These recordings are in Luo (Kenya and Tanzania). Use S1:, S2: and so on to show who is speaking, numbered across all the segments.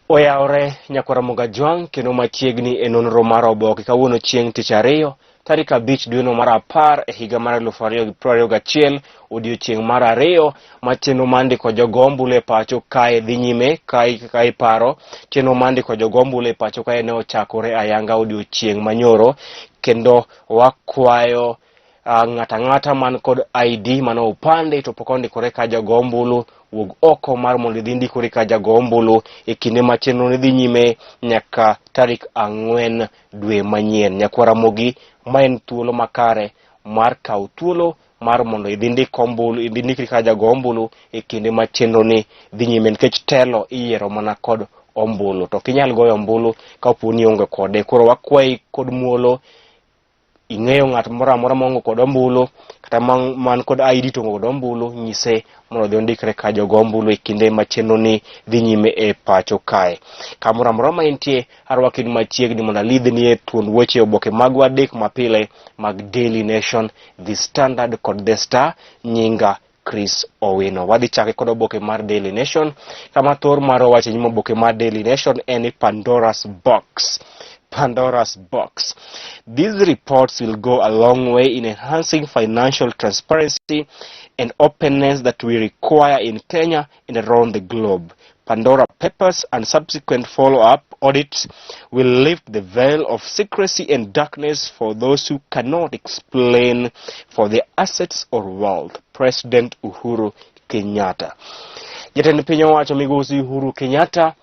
S1: Oyaore nyakwara Mogajwang' kendo machiegni e nonro mar oboke kawuono chieng' tich ariyo tarik 5 dwe mar 10 e higa mar 2021 odiochieng' mar ariyo ma chenro mandiko jogo ombulu e pacho kae dhi nyime ka iparo chenro mandiko jogo ombulu e pacho kae ne ochakore ayanga odiochieng' manyoro kendo wakwayo ng'ata ng'ata man kod ID mano opande to pok ondikore ka jogo ombulu wuog oko mar mondo idhi ndikori ka jago ombulu e kinde ma chenro dhi nyime nyaka tarik 4 dwe manyien. Nyakwara Mogi, ma en thuolo makare mar kaw thuolo mar mondo idhi ndikri ka jago ombulu e kinde ma chenro ni dhi nyime, nikech telo iyiero mana kod ombulu to kinyal goyo ombulu ka oponi onge kode. Koro wakwayi kod muolo, ing'eyo ng'at moro amora mongo kod ombulu kata man kod ID to kod ombulu, nyise mondo dhi ondikre ka jogo ombulu e kinde ma chenro ni dhi nyime e pacho kae. Kamoro amora ma intie, arwaki machiegni mondo alidhni e thuond weche oboke magwa adek mapile mag Daily Nation, The Standard kod The Star. Nyinga Chris Owino. Wadhi chake kod oboke mar Daily Nation kama thor mar wache nyimo oboke mar Daily Nation en Pandora's Box. Pandora's Box. These reports will go a long way in enhancing financial transparency and openness that we require in Kenya and around the globe. Pandora Papers and subsequent follow-up audits will lift the veil of secrecy and darkness for those who cannot explain for their assets or wealth. President Uhuru Kenyatta. Jatend piny owacho migosi Uhuru Kenyatta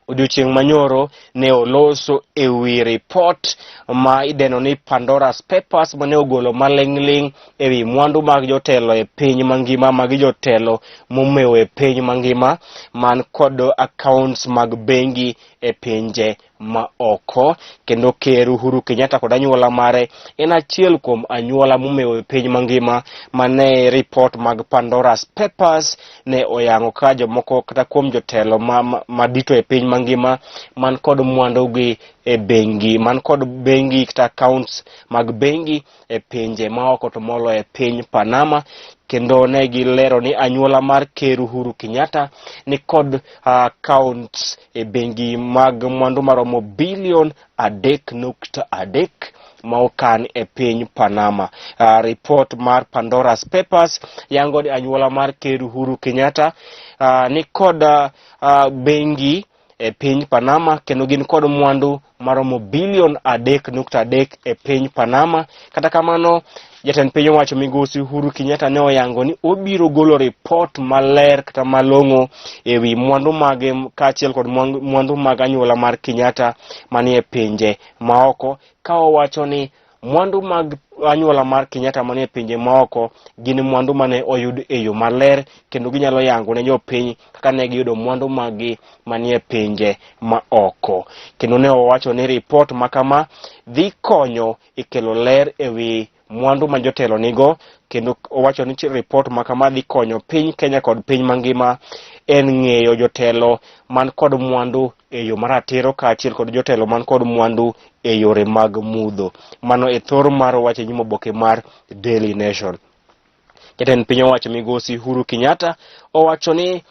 S1: odiochieng' manyoro ne oloso ewi report ma ideno ni Pandora's Papers mane ogolo maling'ling ewi mwandu mag jotelo e piny mangima, mag jotelo momewo e piny mangima man kod accounts mag bengi e pinje ma oko. Kendo ker Uhuru Kenyatta kod anyuola mare en achiel kuom anyuola momewo e piny mangima mane report mag Pandora's Papers ne oyango ka jomoko kata kuom jotelo madito e piny mangima man kod mwandu gi e bengi, man kod bengi kata accounts mag bengi e pinje ma oko to molo e piny Panama. Kendo ne gilero ni anyuola mar ker Uhuru Kenyatta ni kod accounts e bengi mag mwandu maromo bilion 3.3 ma okan e piny Panama. Report mar Pandora's Papers yango ni anyuola mar ker Uhuru Kenyatta ni kod bengi e piny Panama kendo gin kod mwandu maromo bilion 3.3 e piny Panama. Kata kamano, jatend piny owacho migosi Uhuru Kenyatta ne oyango ni obiro golo report maler kata malong'o ewi mwandu mage kaachiel kod mwandu mag anyuola mar Kenyatta manie pinje maoko, ka owacho ni mwandu mag anyuola mar Kenyatta manie pinje maoko gin mwandu mane oyud e yo maler kendo ginyalo yango ne jopiny kaka ne giyudo mwandu magi manie pinje maoko. Kendo ne owacho ni report makama dhi konyo e kelo ler ewi mwandu ma jotelo nigo, kendo owacho ni report makama dhi konyo piny Kenya kod piny mangima en ng'eyo jotelo man kod mwandu e yo maratiro kaachiel kod jotelo man kod mwandu e yore mag mudho. Mano e thor mar wache nyimo oboke mar Daily Nation. Jatend piny owacho migosi Uhuru Kenyatta owacho ni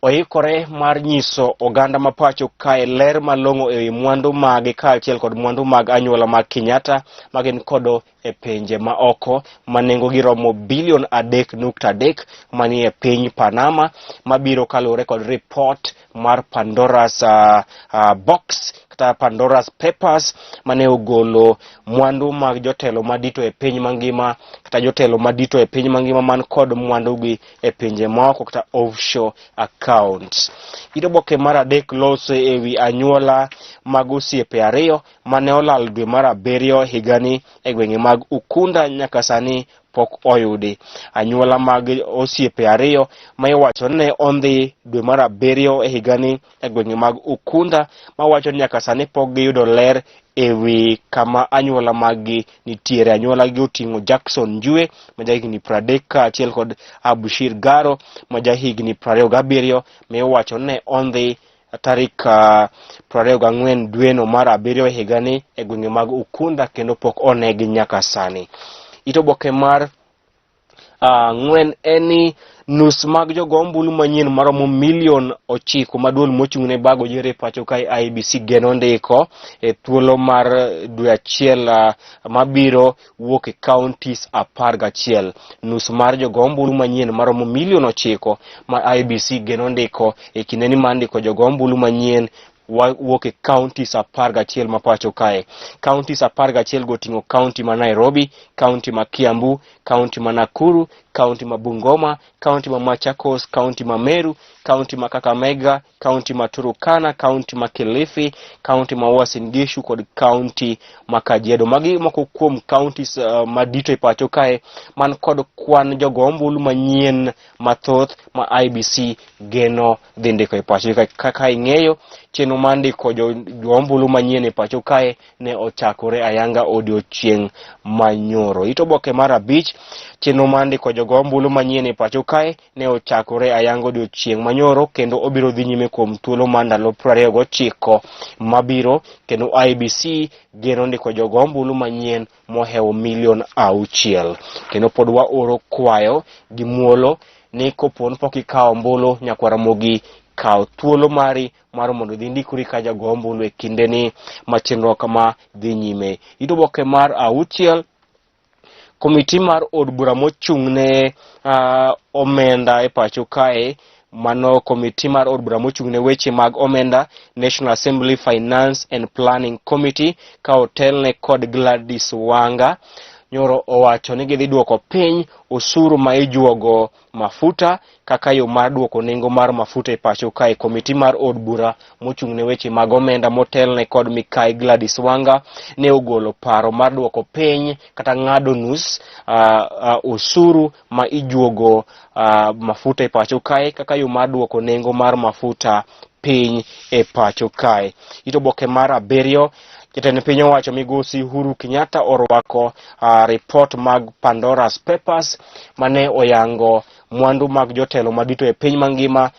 S1: oikore mar nyiso oganda mapacho kae ler malong'o ewi mwandu mage kaachiel kod mwandu mag anyuola mag Kenyatta magin kodo e pinje ma oko manengo giromo bilion 3.3 manie piny Panama, mabiro kalure kod report mar Pandora's Box kata Pandora's Papers mane ogolo mwandu mag jotelo madito e piny mangima kata jotelo madito e piny mangima man kod mwandu gi e pinje maoko kata offshore accounts. Oboke mar adek loso ewi anyuola mag osiepe ariyo mane olal dwe mar 7 higani e gwenge mag Ukunda nyaka sani pok oyudi. Anyuola mag osiepe ariyo ma iwacho ne ondhi dwe mar 7 e higani e gwenge mag Ukunda, ma wacho ni nyaka sani pok giyudo ler ewi kama anyuola magi nitiere. Anyuola gi oting'o Jackson Njue ma jahigni 30 kaachiel kod Abushir Garo ma jahigni 27 ma iwacho ne ondhi tarik 24 dweno mar 7 higani e gwenge mag Ukunda kendo pok onegi nyaka sani. Oboke mar ng'wen eni nus mag jogo ombulu manyien maromo milion 9 maduol mochung'ne bago yore pacho kae IEBC geno ndiko e thuolo mar dwe achiel mabiro wuok e counties 11. Nus mar jogo ombulu manyien maromo milion 9 ma IEBC geno ndiko e kindeni mar ndiko jogo ombulu manyien wuok e counties 11 ma pacho kae. Counties 11 goting'o county ma Nairobi, county ma Kiambu, county ma Nakuru, county ma Bungoma, county ma Machakos, county ma Meru, county ma Kakamega, county ma Turukana, county ma Kilifi, county ma Uasin Gishu kod county ma Kajiado. Magi moko kuom counties madito e pacho kae man kod kwan jogo ombulu manyien mathoth ma IEBC geno dhi ndiko e pacho kae. Kaka ing'eyo, chenro mar ndiko jo ombulu manyien e pacho kae ne ochakore ayanga odiochieng' manyoro. Ito boke mar 5, chenro mar ndiko jogo ombulu manyien e pacho kae ne ochakore ayanga odiochieng' manyoro kendo obiro dhi nyime kuom thuolo mar ndalo 29 mabiro, kendo IEBC geno ndiko jogo ombulu manyien mohewo milion 6. Kendo pod waoro kwayo gi muolo ni kopon pok ikawo ombulu nyakwaramogi kaw thuolo mari mar mondo dhi ndikuri ka jago ombulu e kindeni ma chenro kama dhi nyime. Ito boke mar 6, komiti mar od bura mochung'ne omenda e pacho kae, mano komiti mar od bura mochung'ne weche mag omenda, National Assembly Finance and Planning Committee, ka otelne kod Gladys Wanga, nyoro owacho ni gidhi duoko piny osuru ma ijuogo mafuta kaka yo mar duoko nengo mar mafuta e pacho kae. Komiti mar od bura mochung'ne weche mag omenda motelne kod Mikai Gladys Wanga ne ogolo paro mar duoko piny kata ng'ado nus osuru ma ijuogo mafuta e pacho kae kaka yo mar duoko nengo mar mafuta piny e pacho kae. Ito boke mar 7, jatend piny owacho migosi Uhuru Kenyatta orwako report mag Pandora's Papers mane oyango mwandu mag jotelo madito e piny mangima,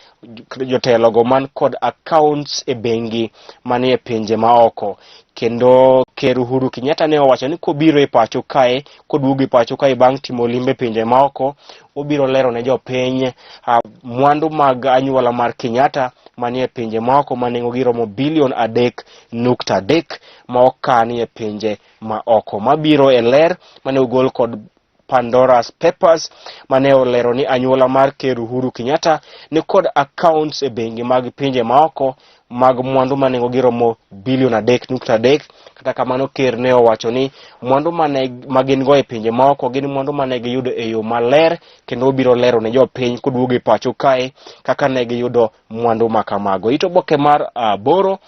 S1: jotelo go man kod accounts e bengi manie e pinje maoko. Kendo Ker Uhuru Kenyatta ne owacho ni kobiro e pacho kae, koduogo e pacho kae bang' timo limbe pinje maoko, obiro lero ne jopiny mwandu mag anyuola mar Kenyatta manie pinje maoko manengo giromo bilion 3.3 ma okani e pinje maoko. Mabiro e ler mane ogol kod Pandora's Papers mane olero ni anyuola mar Ker Uhuru Kenyatta ni kod accounts e bengi mag pinje maoko mag mwandu manengo giromo bilion 3.3. Kata kamano Ker ne owacho ni mwandu magin go e pinje maoko gin mwandu mane giyudo e yo maler, kendo obiro lero ne jopiny koduogo e pacho kae kaka ne giyudo mwandu makamago. Ito boke mar 8,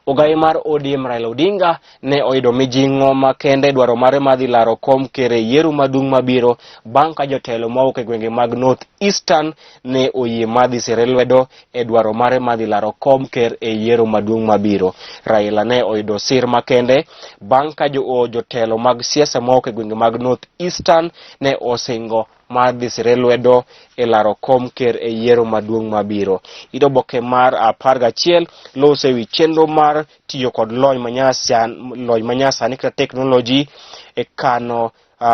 S1: ogai mar ODM Raila Odinga ne oido mijing'o makende dwaro mare madhi laro kom ker e yiero madung' mabiro bang' ka jotelo mawuok e gwenge mag North Eastern ne oyie madhi sire lwedo e dwaro mare madhi laro kom ker e yiero madung' mabiro. Raila ne oido sir makende bang' ka jotelo mag siasa mawuok e gwenge mag North Eastern ne osingo madhi sire lwedo e laro kom ker e yiero maduong' mabiro. Ito boke mar 11 lose wi chenro mar tiyo kod lony manyasani kata teknoloji e kano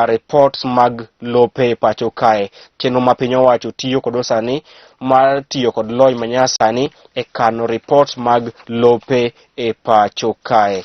S1: reports mag lope e pacho kae. Chenro ma piny owacho tiyo kod sani mar tiyo kod lony manyasani e kano reports mag lope e pacho kae.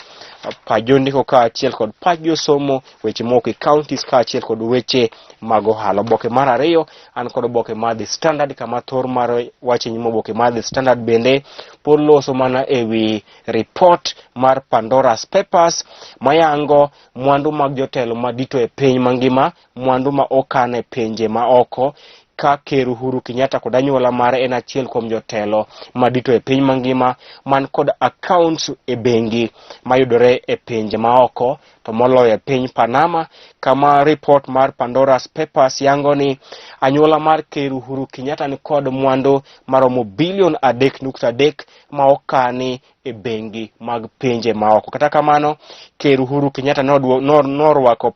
S1: Pajo ndiko kaachiel kod pajo somo weche moko e counties kaachiel kod weche mag ohala. Boke mar 2 an kod boke mar The Standard, kama thor mar wache nyimo boke mar The Standard bende pod loso mana ewi report mar Pandora's Papers mayango mwandu mag jotelo madito e piny mangima, mwandu ma okan e pinje maoko, ka Ker Uhuru Kenyatta kod anyuola mare en achiel kuom jotelo madito e piny mangima man kod accounts e bengi mayudore e pinje maoko, to moloyo e piny Panama, kama report mar Pandora's Papers yango ni anyuola mar Ker Uhuru Kenyatta ni kod mwandu maromo bilion 3.3 ma okani e bengi mag pinje maoko. Kata kamano, Ker Uhuru Kenyatta norwako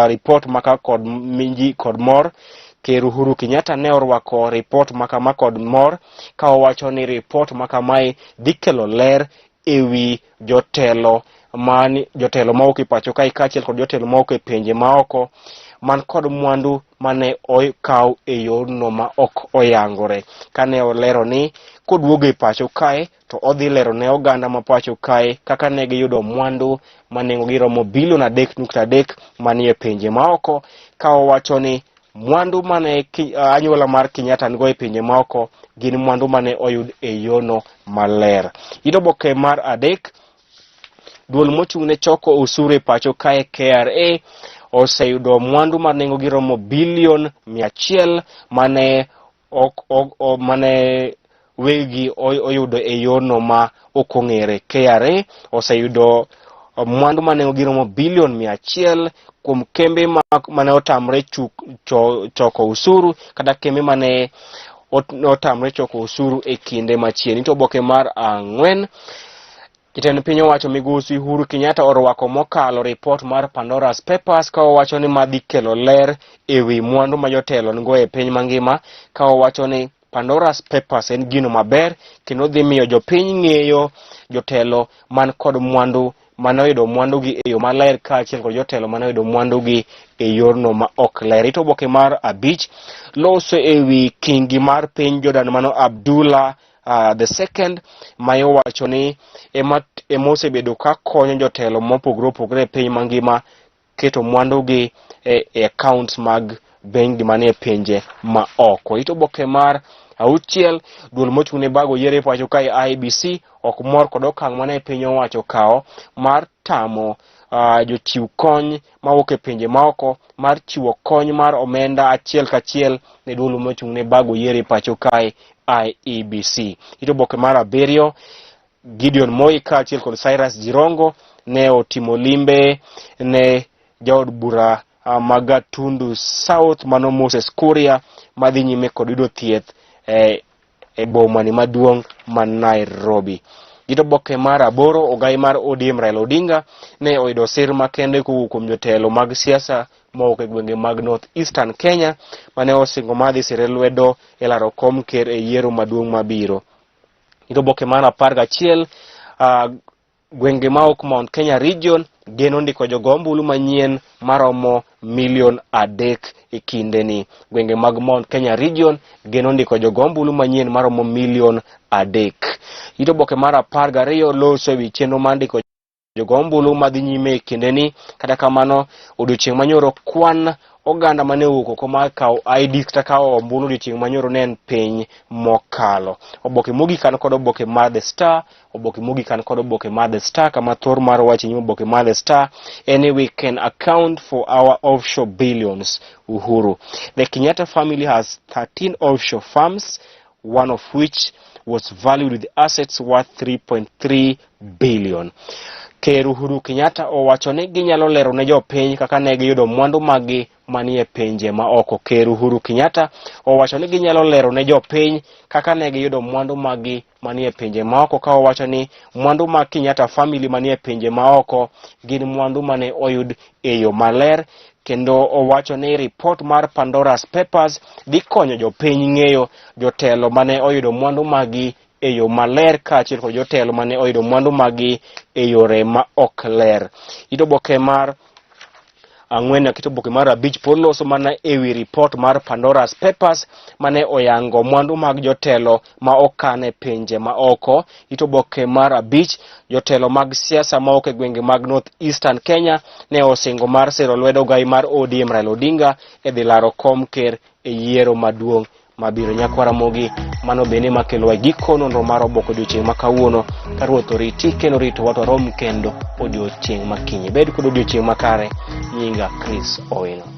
S1: report maka kod minji kod mor. Ker Uhuru Kenyatta ne orwako report makama kod mor, ka owacho ni report makamae dhi kelo ler ewi jotelo mawuok e pacho kae kaachiel kod jotelo mawuok e pinje maoko man kod mwandu mane okaw e yorno ma ok oyangore. Kane olero ni koduogo e pacho kae to odhi lero ne oganda ma pacho kae kaka ne giyudo mwandu manengo giromo bilion 3.3 manie pinje maoko, ka owacho ni mwandu mane anyuola mar Kenyatta ngo e pinje maoko gin mwandu mane oyud e yono maler. Oboke mar adek, duol mochung' ne choko osuru e pacho kae KRA oseyudo mwandu manengo giromo bilion 100 mane wegi oyudo e yono ma ok ong'ere. KRA oseyudo mwandu manengo giromo bilion 100 kuom kembe mane otamre choko usuru kata kembe mane otamre choko usuru e kinde machiegni. To oboke mar 4, jatend piny owacho migosi Uhuru Kenyatta orwako mokalo report mar Pandora's Papers ka owacho ni madhi kelo ler ewi mwandu ma jotelo ngo e piny mangima, ka owacho ni Pandora's Papers en gino maber kendo dhi miyo jopiny ng'eyo jotelo man kod mwandu mane oyudo mwandu gi e yo maler kaachiel kod jotelo mane oyudo mwandu gi e yorno ma ok ler. To oboke mar 5 loso ewi kingi mar piny Jordan mano Abdullah the second ma owacho ni emosebedo ka konyo jotelo mopogore opogore e piny mangima keto mwandu gi e accounts mag bengi manie pinje ma oko. To oboke mar 6, duol mochung' ne bago yiero e pacho kae IEBC ok mor kod okang' mane piny owacho kawo mar tamo jochiw kony mawuok e pinje maoko mar chiwo kony mar omenda achiel kachiel ne duol mochung' ne bago yiero e pacho kae IEBC. To oboke mar 7, Gideon Moi kaachiel kod Cyrus Jirongo ne otimo limbe ne jaod bura mag Gatundu South mano Moses Kuria madhi nyime kod yudo thieth e boma ni maduong' man Nairobi. To oboke mar 8, ogai mar ODM Raila Odinga ne oyudo sir makende kuom jotelo mag siasa mawuok e gwenge mag North Eastern Kenya mane osingo madhi sire lwedo e laro kom ker e yiero maduong' mabiro. To oboke mar 11, gwenge maok Mount Kenya region geno ndiko jogombulu manyien maromo milion 3 e kinde ni. Gwenge mag Mount Kenya region geno ndiko jogombulu manyien maromo milion 3. To oboke mar 12 loso ewi chenro mar ndiko jogombulu madhi nyime e kinde ni. Kata kamano odiochieng' manyoro kwan oganda mane owuok oko mar kawo ID kata kawo ombulu odiochieng' manyoro ne en piny mokalo. Oboke mogik an kod oboke mar The Star. Oboke mogik an kod oboke mar The Star kama thor mar wach nyime oboke mar The Star any we can account for our offshore billions. Uhuru: the Kenyatta family has 13 offshore farms, one of which was valued with assets worth 3.3 billion. Ker Uhuru Kenyatta owacho ni ginyalo lero ne jopiny kaka ne giyudo mwandu magi manie pinje ma oko. Ker Uhuru Kenyatta owacho ni ginyalo lero ne jopiny kaka ne giyudo mwandu magi manie pinje ma oko, ka owacho ni mwandu mag Kenyatta family manie pinje ma oko gin mwandu mane oyud e yo maler, kendo owacho ni report mar Pandora's Papers dhi konyo jopiny ng'eyo jotelo mane oyudo mwandu magi e yo maler kaachiel kod jotelo mane oyudo mwandu magi e yore ma ok ler. To oboke mar 4 kito oboke mar 5 pod loso mana ewi report mar Pandora's Papers mane oyango mwandu mag jotelo ma okane pinje ma oko. To oboke mar 5, jotelo mag siasa ma ok e gwenge mag North Eastern Kenya ne osingo mar siro lwedo gai mar ODM Raila Odinga e dhi laro kom ker e yiero maduong' mabiro. Nyakwara mogi mano bende makelo giko nonro mar oboke odiochieng' ma kawuono. Ka ruoth oriti kendo rito wato rom kendo odiochieng' makinyi. Bed kod odiochieng' makare. Nyinga Chris Owino.